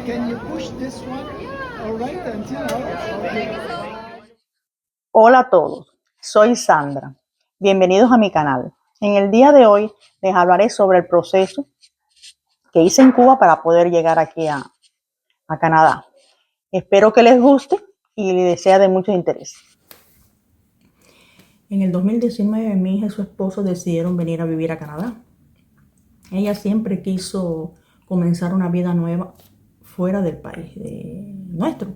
Can you push this one? All right, until now. Okay. Hola a todos, soy Sandra. Bienvenidos a mi canal. En el día de hoy les hablaré sobre el proceso que hice en Cuba para poder llegar aquí a Canadá. Espero que les guste y les sea de mucho interés. En el 2019 mi hija y su esposo decidieron venir a vivir a Canadá. Ella siempre quiso comenzar una vida nueva fuera del país nuestro.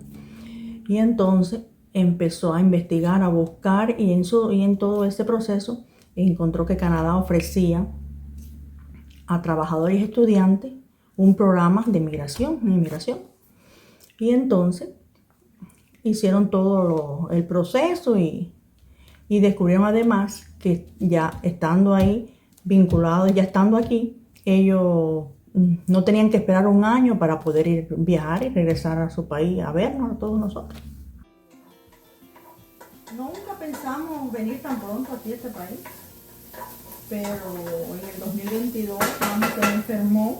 Y entonces empezó a investigar, a buscar y en todo ese proceso encontró que Canadá ofrecía a trabajadores y estudiantes un programa de inmigración. Y entonces hicieron todo el proceso y descubrieron además que ya estando ahí vinculados, ya estando aquí, ellos no tenían que esperar un año para poder viajar y regresar a su país a vernos a todos nosotros. Nunca pensamos venir tan pronto aquí a este país, pero en el 2022 mami se enfermó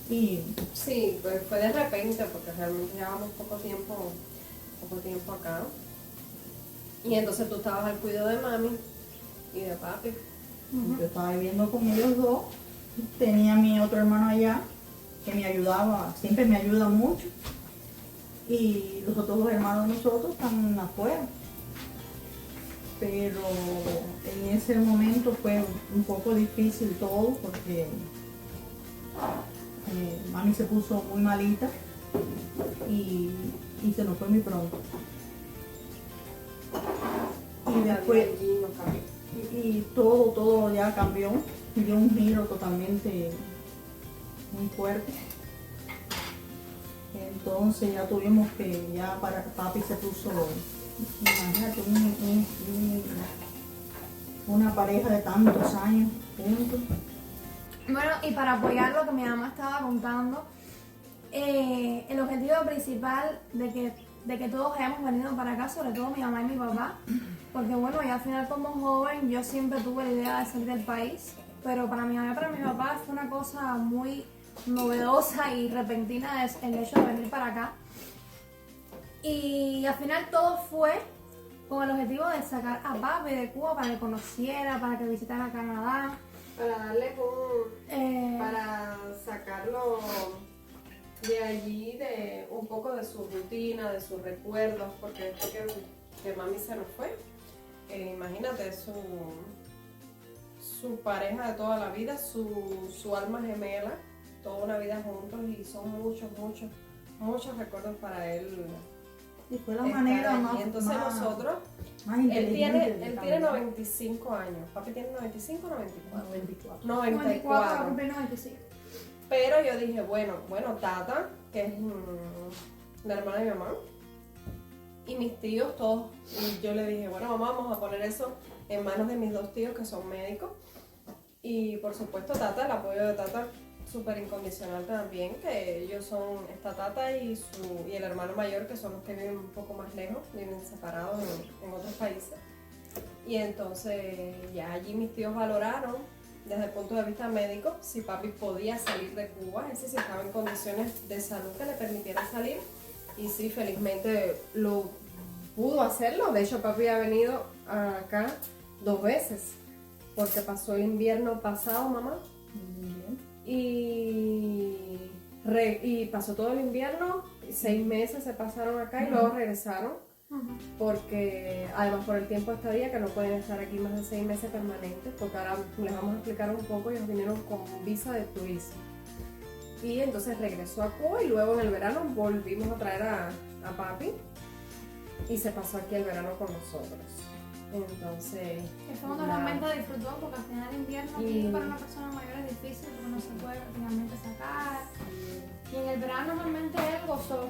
y Sí, pues fue de repente porque realmente llevábamos poco tiempo acá. Y entonces tú estabas al cuidado de mami y de papi. yo estaba viviendo con ellos dos. Tenía a mi otro hermano allá que me ayudaba, siempre me ayuda mucho. Y los otros dos hermanos de nosotros están afuera. Pero en ese momento fue un poco difícil todo porque mami se puso muy malita y se nos fue muy pronto. Y después y todo ya cambió, dio un giro totalmente muy fuerte. Entonces ya tuvimos que, ya para papi se puso, imagínate, una pareja de tantos años juntos. Bueno, y para apoyar lo que mi mamá estaba contando, el objetivo principal de que todos hayamos venido para acá, sobre todo mi mamá y mi papá, porque bueno, ya al final como joven yo siempre tuve la idea de salir del país, pero para mi mamá y para mi papá fue una cosa muy novedosa y repentina el hecho de venir para acá. Y al final todo fue con el objetivo de sacar a papi de Cuba para que conociera, para que visitara Canadá. Para darle para sacarlo de allí, de un poco de su rutina, de sus recuerdos, porque después que mami se nos fue, imagínate, su pareja de toda la vida, su alma gemela, toda una vida juntos, y son muchos recuerdos para él. Y fue la manera más, entonces nosotros, más él tiene inteligente. 95 años, papi tiene 95 o 94. 94, 94. 95. Pero yo dije, bueno, Tata, que es la hermana de mi mamá, y mis tíos todos, y yo le dije, bueno, mamá, vamos a poner eso en manos de mis dos tíos que son médicos. Y por supuesto Tata, el apoyo de Tata súper incondicional también, que ellos son esta Tata y el hermano mayor, que son los que viven un poco más lejos, viven separados en otros países. Y entonces ya allí mis tíos valoraron desde el punto de vista médico si papi podía salir de Cuba, es decir, si estaba en condiciones de salud que le permitieran salir. Y sí, felizmente lo pudo hacerlo. De hecho, papi ha venido acá 2 veces, porque pasó el invierno pasado, mamá. Y pasó todo el invierno, 6 meses se pasaron acá y luego regresaron, porque además por el tiempo de estadía, que no pueden estar aquí más de 6 meses permanentes, porque ahora les vamos a explicar un poco. Ellos vinieron con visa de turista y entonces regresó a Cuba, y luego en el verano volvimos a traer a papi y se pasó aquí el verano con nosotros. Entonces Eso uno realmente disfrutó, porque al final el invierno aquí para una persona mayor es difícil porque no se puede finalmente sacar. Y en el verano realmente él gozó.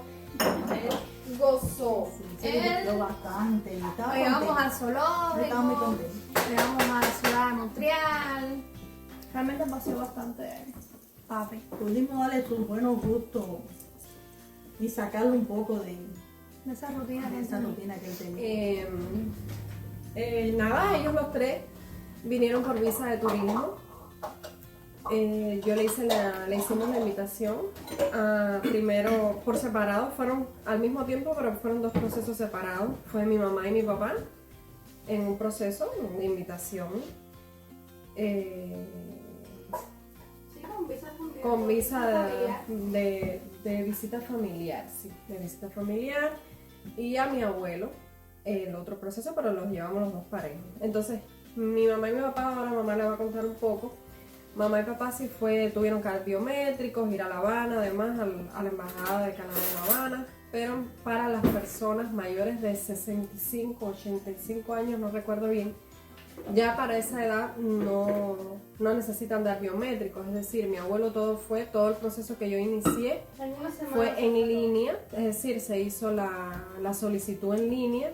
Él gozó. Se divirtió bastante. Y estaba Llegamos al contento. Estaba muy zoológico, contento. llegamos a la ciudad de Montreal. Realmente paseó bastante papi. Pudimos darle sus buenos gustos y sacarle un poco de De esa rutina que esa tenía. rutina que él tenía. Nada, ellos los tres Vinieron por visa de turismo. Yo le hicimos la invitación. Primero por separado, fueron al mismo tiempo, pero fueron dos procesos separados. Fue mi mamá y mi papá en un proceso de invitación. Con visa de visita familiar, sí, de visita familiar. Y a mi abuelo, el otro proceso, pero los llevamos los dos parejos. Entonces, mi mamá y mi papá, ahora mamá le va a contar un poco. Mamá y papá sí tuvieron que dar biométricos, ir a La Habana, además a la embajada de Canadá en La Habana, pero para las personas mayores de 65, 85 años, no recuerdo bien, ya para esa edad no necesitan dar biométricos, es decir, mi abuelo todo el proceso que yo inicié fue en línea, es decir, se hizo la solicitud en línea.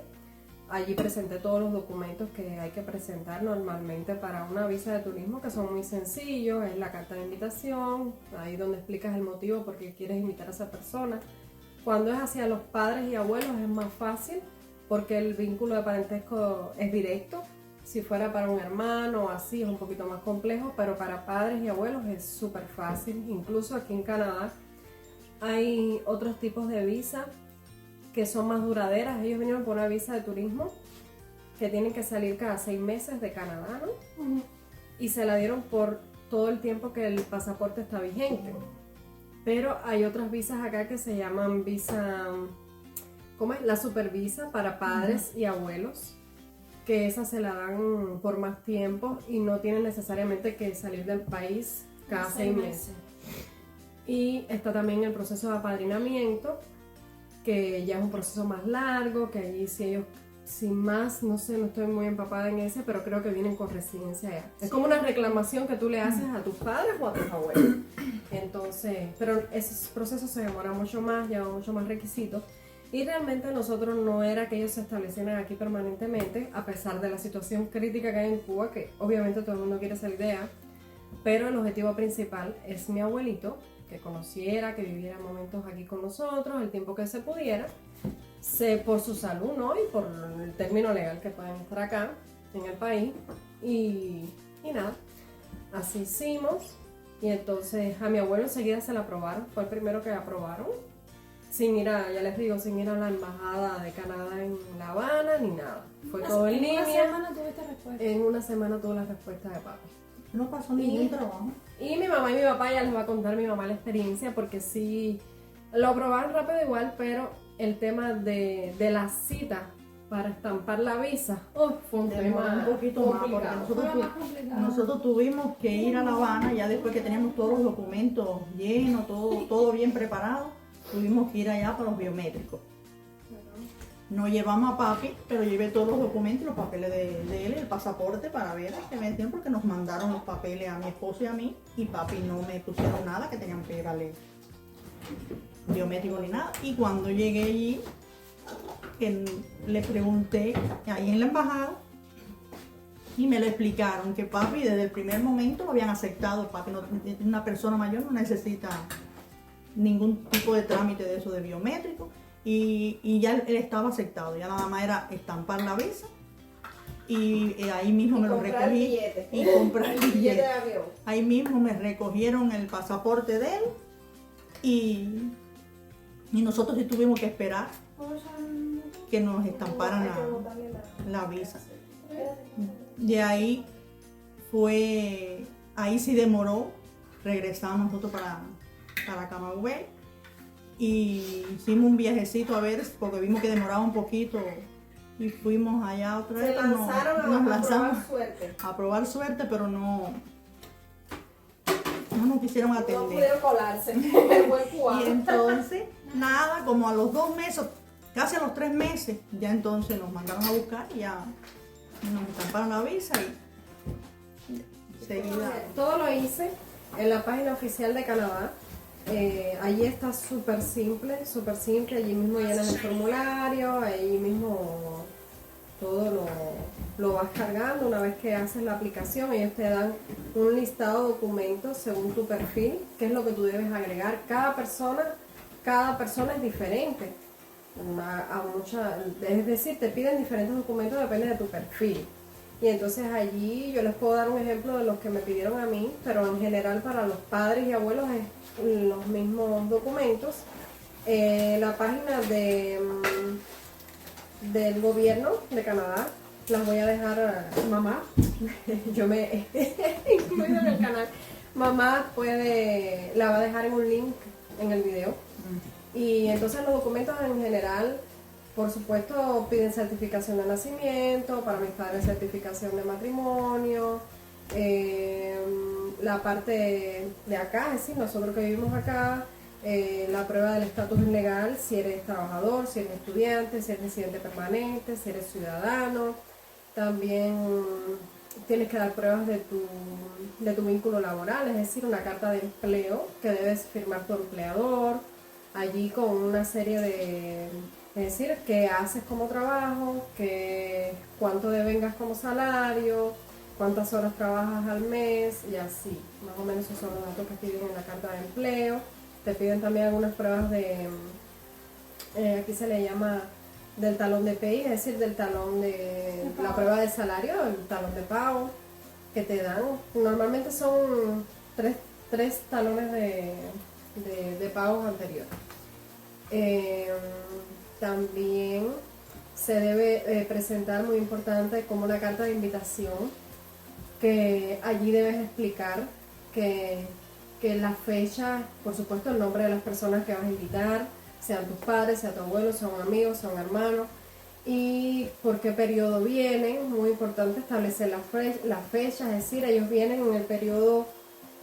Allí presenté todos los documentos que hay que presentar normalmente para una visa de turismo, que son muy sencillos. Es la carta de invitación, ahí donde explicas el motivo por qué quieres invitar a esa persona. Cuando es hacia los padres y abuelos es más fácil porque el vínculo de parentesco es directo. Si fuera para un hermano o así es un poquito más complejo, pero para padres y abuelos es súper fácil. Incluso aquí en Canadá hay otros tipos de visa que son más duraderas. Ellos vinieron por una visa de turismo que tienen que salir cada 6 meses de Canadá, ¿no? Y se la dieron por todo el tiempo que el pasaporte está vigente. Pero hay otras visas acá que se llaman visa, ¿cómo es? La supervisa para padres y abuelos, que esa se la dan por más tiempo y no tienen necesariamente que salir del país cada 6 meses. Y está también el proceso de apadrinamiento, que ya es un proceso más largo, que allí si ellos, sin más, no sé, no estoy muy empapada en ese, pero creo que vienen con residencia allá. Es como una reclamación que tú le haces a tus padres o a tus abuelos. Entonces, pero ese proceso se demora mucho más, lleva mucho más requisitos. Y realmente nosotros no era que ellos se establecieran aquí permanentemente, a pesar de la situación crítica que hay en Cuba, que obviamente todo el mundo quiere salir de allá, pero el objetivo principal es mi abuelito, que conociera, que viviera momentos aquí con nosotros, el tiempo que se pudiera, por su salud, ¿no? Y por el término legal que pueden estar acá, en el país, y nada, así hicimos, y entonces a mi abuelo enseguida se la aprobaron, fue el primero que aprobaron, sin ir a la embajada de Canadá en La Habana, ni nada, fue todo en línea. ¿En una semana tuviste respuesta? En una semana tuve la respuesta de papi. No pasó ningún trabajo. Y mi mamá y mi papá, ya les va a contar mi mamá la experiencia, porque sí, lo aprobaron rápido igual, pero el tema de la cita para estampar la visa, fue un tema un poquito más, porque nosotros tuvimos que ir a La Habana, ya después que teníamos todos los documentos llenos, todo bien preparado, tuvimos que ir allá para los biométricos. No llevamos a papi, pero llevé todos los documentos y los papeles de él, el pasaporte para ver que me entienden, porque nos mandaron los papeles a mi esposo y a mí, y papi no me pusieron nada, que teníamos que llevarle biométrico ni nada. Y cuando llegué allí, que le pregunté ahí en la embajada, y me lo explicaron, que papi desde el primer momento lo habían aceptado. Papi, una persona mayor no necesita ningún tipo de trámite de eso de biométrico. Y ya él estaba aceptado, ya nada más era estampar la visa y ahí mismo me lo recogí y comprar el billete de avión. Ahí mismo me recogieron el pasaporte de él y nosotros sí tuvimos que esperar que nos estamparan la visa. De ahí sí demoró, regresamos nosotros para Camagüey. Y hicimos un viajecito a ver, porque vimos que demoraba un poquito y fuimos allá otra vez. Nos lanzamos a probar suerte, pero no nos quisieron atender. No pudieron colarse, el buen cubano. Y entonces, nada, como a los 2 meses, casi a los 3 meses, ya entonces nos mandaron a buscar y ya nos estamparon la visa y seguida. Todo lo hice en la página oficial de Canadá. Allí está súper simple, allí mismo llenas el formulario, ahí mismo todo lo vas cargando. Una vez que haces la aplicación, ellos te dan un listado de documentos según tu perfil, qué es lo que tú debes agregar. Cada persona es diferente, es decir, te piden diferentes documentos, depende de tu perfil. Y entonces allí yo les puedo dar un ejemplo de los que me pidieron a mí, pero en general para los padres y abuelos es los mismos documentos. La página del gobierno de Canadá, las voy a dejar a mamá, yo me he incluido en el canal, mamá la va a dejar en un link en el video. Y entonces los documentos en general, por supuesto, piden certificación de nacimiento, para mis padres certificación de matrimonio, la parte de acá, es decir, nosotros que vivimos acá, la prueba del estatus legal, si eres trabajador, si eres estudiante, si eres residente permanente, si eres ciudadano. También tienes que dar pruebas de tu vínculo laboral, es decir, una carta de empleo que debes firmar tu empleador, allí con una serie de, es decir, qué haces como trabajo, cuánto devengas como salario, cuántas horas trabajas al mes y así. Más o menos esos son los datos que piden en la carta de empleo. Te piden también algunas pruebas aquí se le llama del talón de PI, es decir, del talón de la prueba de salario, el talón de pago que te dan. Normalmente son tres talones de pagos anteriores. También se debe presentar, muy importante, como una carta de invitación, que allí debes explicar que la fecha, por supuesto el nombre de las personas que vas a invitar, sean tus padres, sea tu abuelo, sea un amigo, sea un hermano, y por qué periodo vienen. Muy importante establecer la fecha, es decir, ellos vienen en el periodo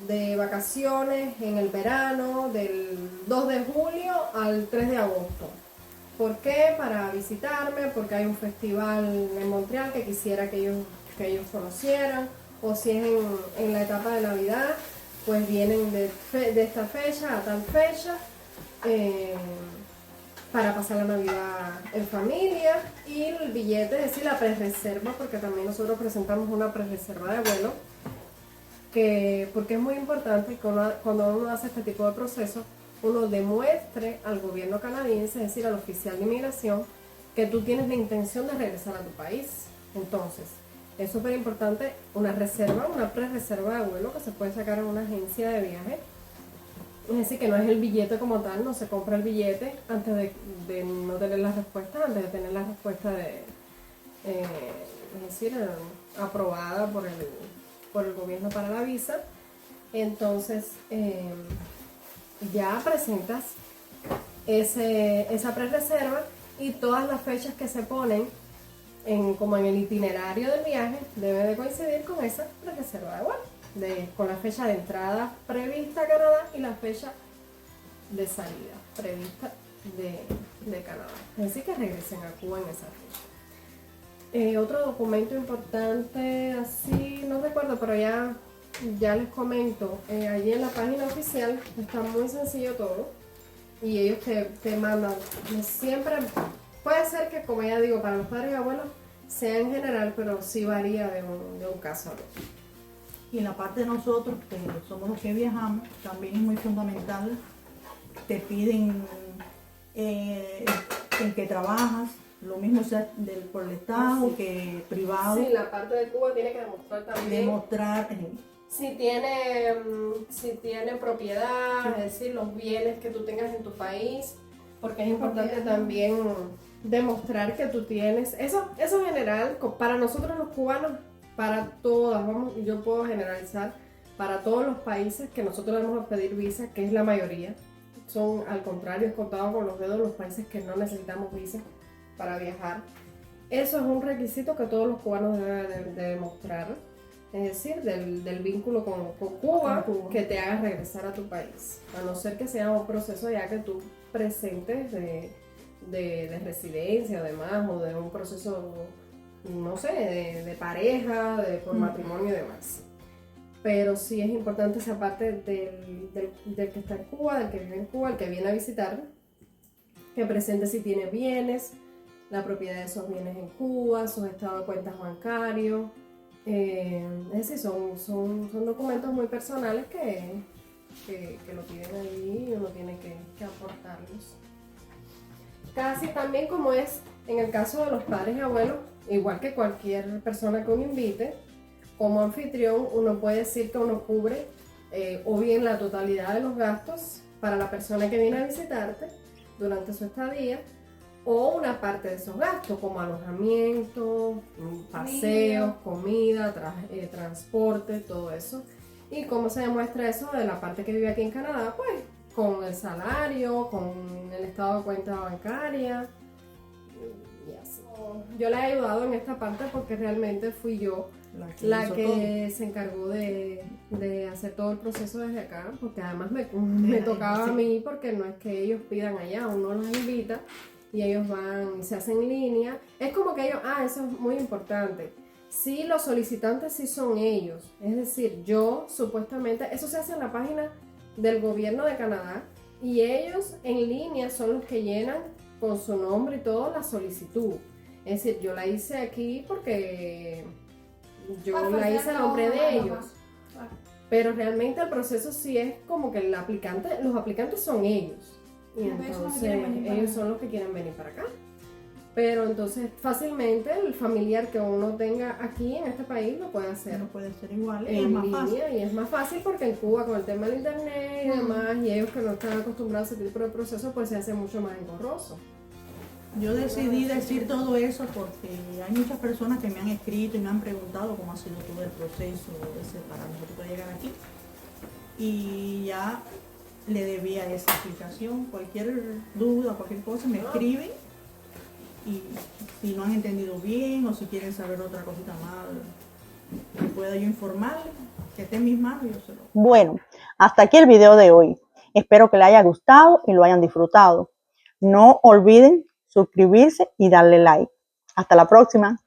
de vacaciones, en el verano, del 2 de julio al 3 de agosto. ¿Por qué? Para visitarme, porque hay un festival en Montreal que quisiera que ellos conocieran, o si es en la etapa de Navidad, pues vienen de esta fecha a tal fecha, para pasar la Navidad en familia. Y el billete, es decir, la prerreserva, porque también nosotros presentamos una prerreserva de vuelo, porque es muy importante que cuando uno hace este tipo de proceso, uno demuestre al gobierno canadiense, es decir, al oficial de inmigración, que tú tienes la intención de regresar a tu país. Entonces, es súper importante una prerreserva de vuelo que se puede sacar en una agencia de viaje. Es decir, que no es el billete como tal, no se compra el billete antes de no tener la respuesta, antes de tener la respuesta es decir, aprobada por el gobierno para la visa. Entonces, ya presentas esa prerreserva, y todas las fechas que se ponen como en el itinerario del viaje deben de coincidir con esa prerreserva de vuelo, con la fecha de entrada prevista a Canadá y la fecha de salida prevista de Canadá. Es decir, que regresen a Cuba en esa fecha. Otro documento importante, así, no recuerdo, pero ya les comento, allí en la página oficial está muy sencillo todo, y ellos te mandan siempre. Puede ser que, como ya digo, para los padres y abuelos sea en general, pero sí varía de un caso a otro. Y en la parte de nosotros, que somos los que viajamos, también es muy fundamental. Te piden en qué trabajas, lo mismo sea por el Estado que privado. Sí, la parte de Cuba tiene que demostrar también. Demostrar. Si tiene propiedad, es decir, los bienes que tú tengas en tu país, porque es importante también demostrar que tú tienes. Eso en general, para nosotros los cubanos, para todas, yo puedo generalizar, para todos los países que nosotros le vamos a pedir visa, que es la mayoría, son al contrario, es contado con los dedos los países que no necesitamos visa para viajar. Eso es un requisito que todos los cubanos deben de demostrar. Es decir, del vínculo con Cuba, que te haga regresar a tu país. A no ser que sea un proceso ya que tú presentes de residencia, además, o de un proceso, no sé, de pareja, por matrimonio y demás. Pero sí es importante esa parte del que está en Cuba, del que vive en Cuba, el que viene a visitar, que presente si tiene bienes, la propiedad de esos bienes en Cuba, sus estados de cuentas bancarios. Es decir, son documentos muy personales que lo piden ahí y uno tiene que aportarlos. Casi también como es en el caso de los padres y abuelos, igual que cualquier persona que uno invite, como anfitrión uno puede decir que uno cubre o bien la totalidad de los gastos para la persona que viene a visitarte durante su estadía, o una parte de esos gastos como alojamiento, paseos, comida, transporte, todo eso. ¿Y cómo se demuestra eso de la parte que vive aquí en Canadá? Pues con el salario, con el estado de cuenta bancaria y así. Yo le he ayudado en esta parte porque realmente fui yo la hizo que se encargó de hacer todo el proceso desde acá, porque además me tocaba a mí, porque no es que ellos pidan allá, uno los invita y ellos van y se hacen en línea. Es como que ellos, eso es muy importante. Sí, los solicitantes sí son ellos, es decir, yo supuestamente, eso se hace en la página del gobierno de Canadá y ellos en línea son los que llenan con su nombre y todo la solicitud. Es decir, yo la hice aquí porque yo la hice a nombre de ellos, pero realmente el proceso sí es como que los aplicantes son ellos y entonces ellos son los que quieren venir para acá. Pero entonces fácilmente el familiar que uno tenga aquí en este país lo puede hacer. No puede ser igual, es En más línea, fácil. y es más fácil porque en Cuba con el tema del internet y demás, y ellos que no están acostumbrados a ese tipo de proceso, pues se hace mucho más engorroso. Yo decidí decir todo eso porque hay muchas personas que me han escrito y me han preguntado cómo ha sido todo el proceso ese para nosotros poder llegar aquí. Y ya le debía esa explicación. Cualquier duda, cualquier cosa, me escriben. Y si no han entendido bien o si quieren saber otra cosita más, que pueda yo informarles, que esté en mis manos, yo se lo... Bueno, hasta aquí el video de hoy. Espero que les haya gustado y lo hayan disfrutado. No olviden suscribirse y darle like. Hasta la próxima.